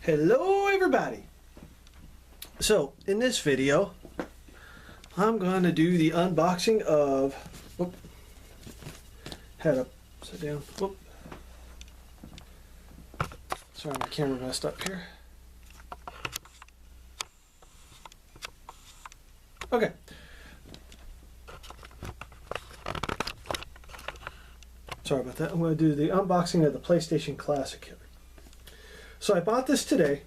Hello everybody! So in this video I'm going to do the unboxing of head up, sit down, sorry my camera messed up here. Okay. Sorry about that. I'm going to do the unboxing of the PlayStation Classic here. So I bought this today,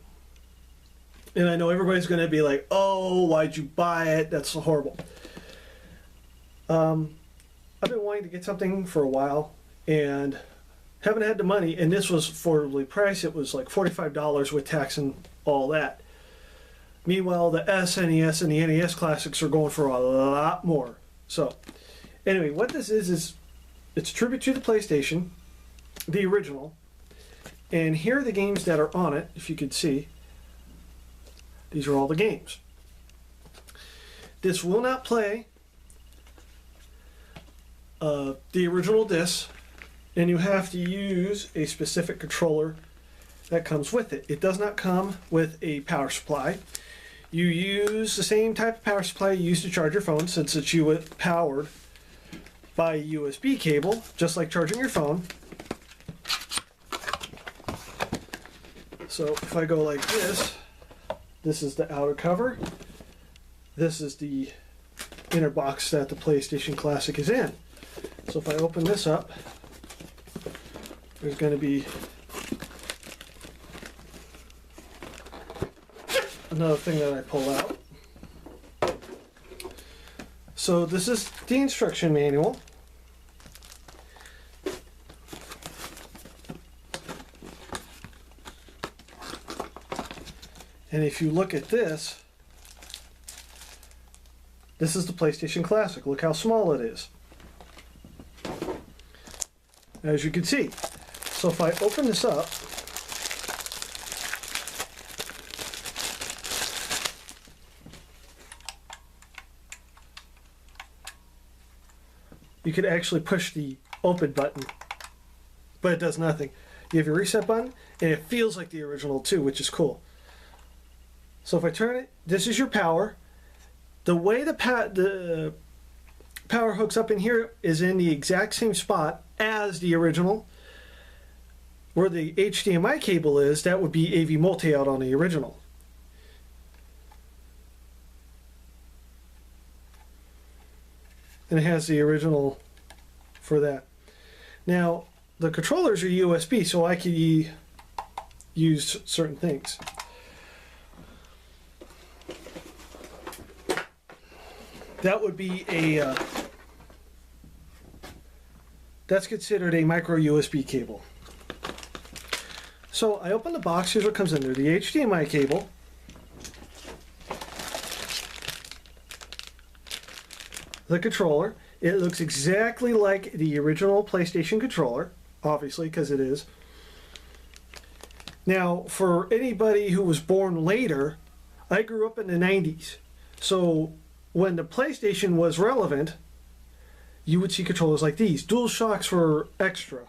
and I know everybody's going to be like, oh, why'd you buy it? That's so horrible. I've been wanting to get something for a while, and haven't had the money, and this was affordably priced. It was like $45 with tax and all that. Meanwhile, the SNES and the NES Classics are going for a lot more. So, anyway, what this is it's a tribute to the PlayStation, the original. And here are the games that are on it, if you could see. These are all the games. This will not play the original disc, and you have to use a specific controller that comes with it. It does not come with a power supply. You use the same type of power supply you use to charge your phone, since it's powered by a USB cable, just like charging your phone. So if I go like this, this is the outer cover. This is the inner box that the PlayStation Classic is in. So if I open this up, there's going to be another thing that I pull out. So this is the instruction manual. And if you look at this, this is the PlayStation Classic. Look how small it is, as you can see. So if I open this up, you could actually push the open button, but it does nothing. You have your reset button, and it feels like the original too, which is cool. So if I turn it, this is your power. The way the power hooks up in here is in the exact same spot as the original. Where the HDMI cable is, that would be AV multi-out on the original. And it has the original for that. Now, the controllers are USB, so I can use certain things. That would be a, that's considered a micro USB cable. So I open the box, here's what comes in there. The HDMI cable, the controller. It looks exactly like the original PlayStation controller, obviously, because it is. Now, for anybody who was born later, I grew up in the 90s. So when the PlayStation was relevant, you would see controllers like these. Dual shocks were extra.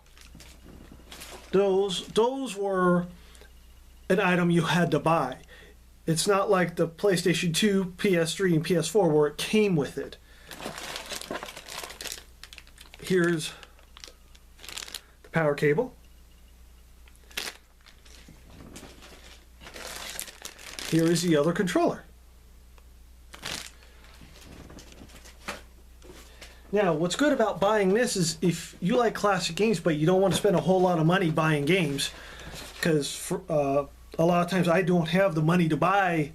Those were an item you had to buy. It's not like the PlayStation 2, PS3, and PS4 where it came with it. Here's the power cable. Here is the other controller. Now, what's good about buying this is if you like classic games, but you don't want to spend a whole lot of money buying games, because a lot of times I don't have the money to buy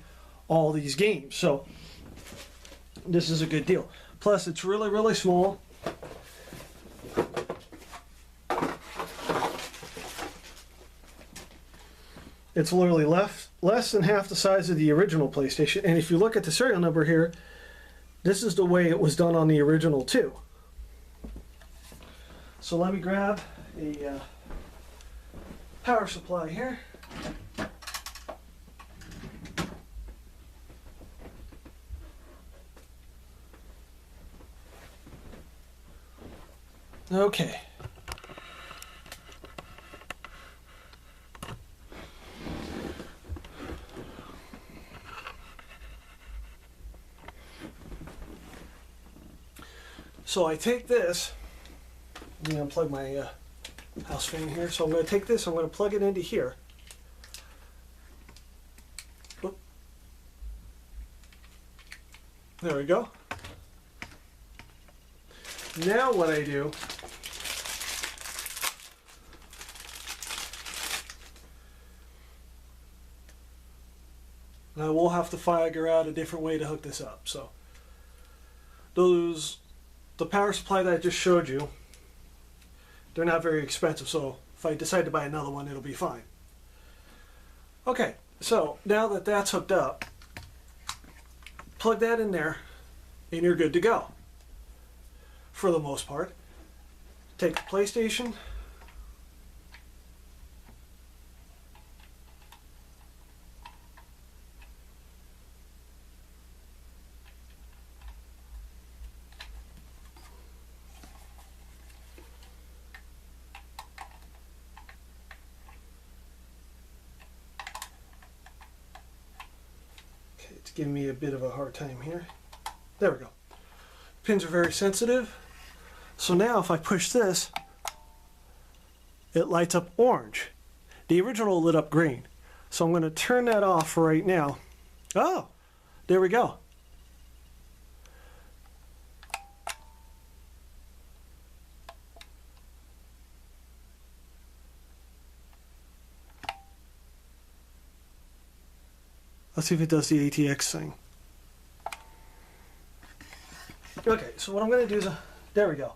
all these games. So this is a good deal. Plus, it's really, really small. It's literally less than half the size of the original PlayStation. And if you look at the serial number here, this is the way it was done on the original too. So let me grab a power supply here. Okay. So I take this, I'm going to unplug my house fan here. So I'm going to take this, I'm going to plug it into here. Oop. There we go. Now what I do, I will have to figure out a different way to hook this up. So the power supply that I just showed you, they're not very expensive, so if I decide to buy another one, it'll be fine. Okay, so now that that's hooked up, plug that in there and you're good to go. For the most part. Take the PlayStation, okay, it's giving me a bit of a hard time here. There we go. Pins are very sensitive. So now if I push this, it lights up orange. The original lit up green. So I'm going to turn that off for right now. Oh, there we go. Let's see if it does the ATX thing. Okay, so what I'm going to do is, there we go.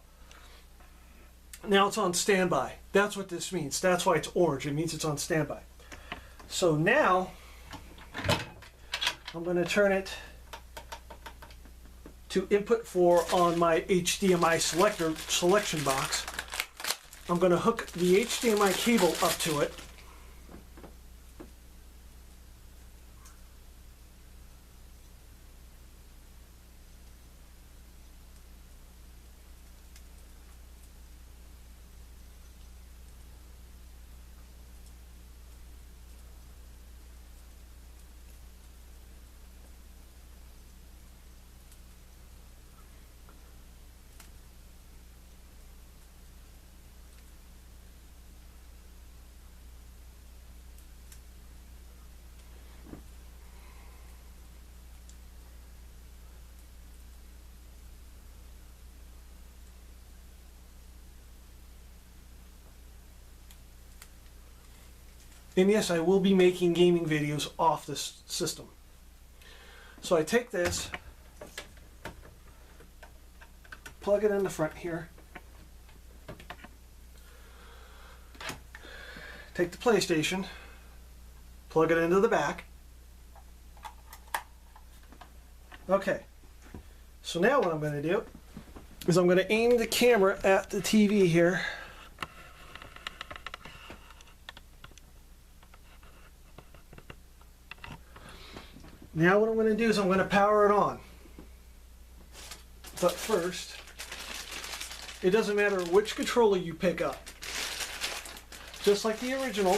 Now it's on standby. That's what this means. That's why it's orange. It means it's on standby. So now I'm going to turn it to input 4 on my HDMI selection box. I'm going to hook the HDMI cable up to it. And yes, I will be making gaming videos off this system. So I take this, plug it in the front here, take the PlayStation, plug it into the back. Okay, so now what I'm going to do is I'm going to aim the camera at the TV here. Now what I'm going to do is I'm going to power it on. But first, it doesn't matter which controller you pick up. Just like the original,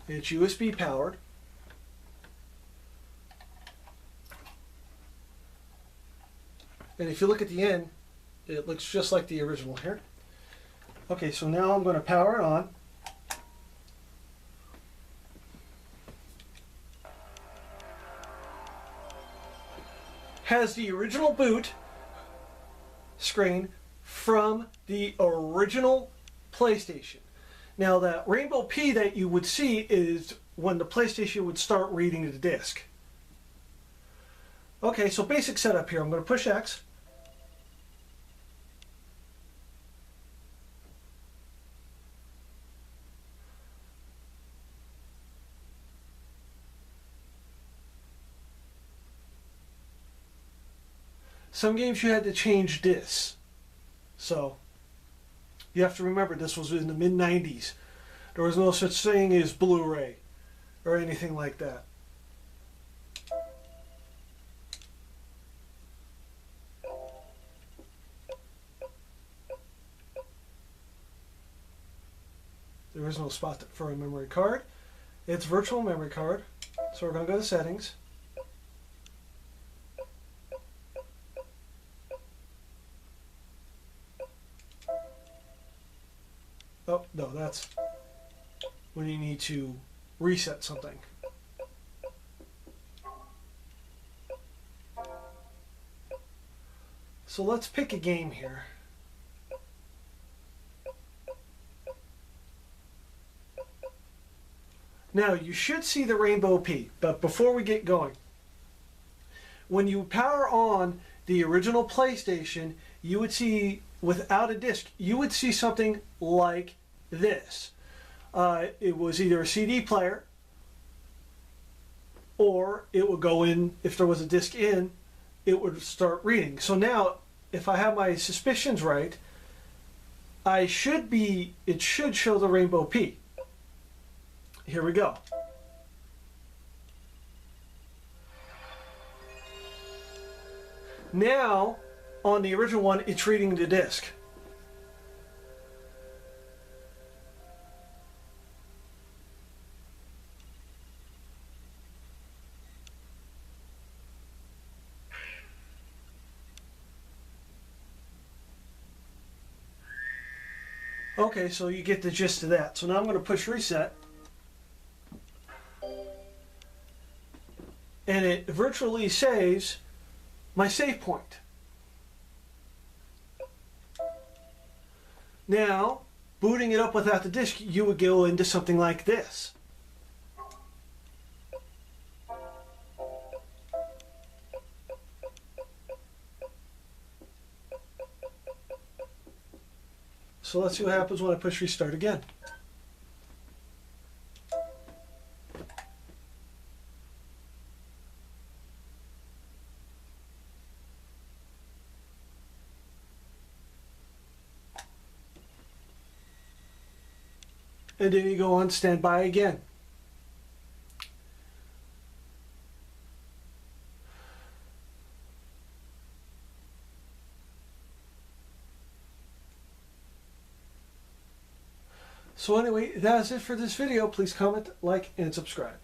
it's USB powered. And if you look at the end, it looks just like the original here. Okay, so now I'm going to power it on. Has the original boot screen from the original PlayStation. Now that rainbow P that you would see is when the PlayStation would start reading the disc. Okay, so basic setup here. I'm going to push X. Some games you had to change discs. So you have to remember this was in the mid-90s. There was no such thing as Blu-ray or anything like that. There is no spot for a memory card. It's virtual memory card. So we're going to go to settings. Oh, no, that's when you need to reset something. So let's pick a game here. Now you should see the rainbow P, but before we get going, when you power on the original PlayStation, you would see, without a disc, you would see something like this. It was either a CD player, or it would go in, if there was a disc in, it would start reading. So now, if I have my suspicions right, it should show the rainbow P. Here we go. Now, on the original one, it's reading the disc. Okay, so you get the gist of that. So now I'm going to push reset. And it virtually saves my save point. Now, booting it up without the disk, you would go into something like this. So let's see what happens when I push restart again. And then you go on standby again. So anyway, that's it for this video. Please comment, like, and subscribe.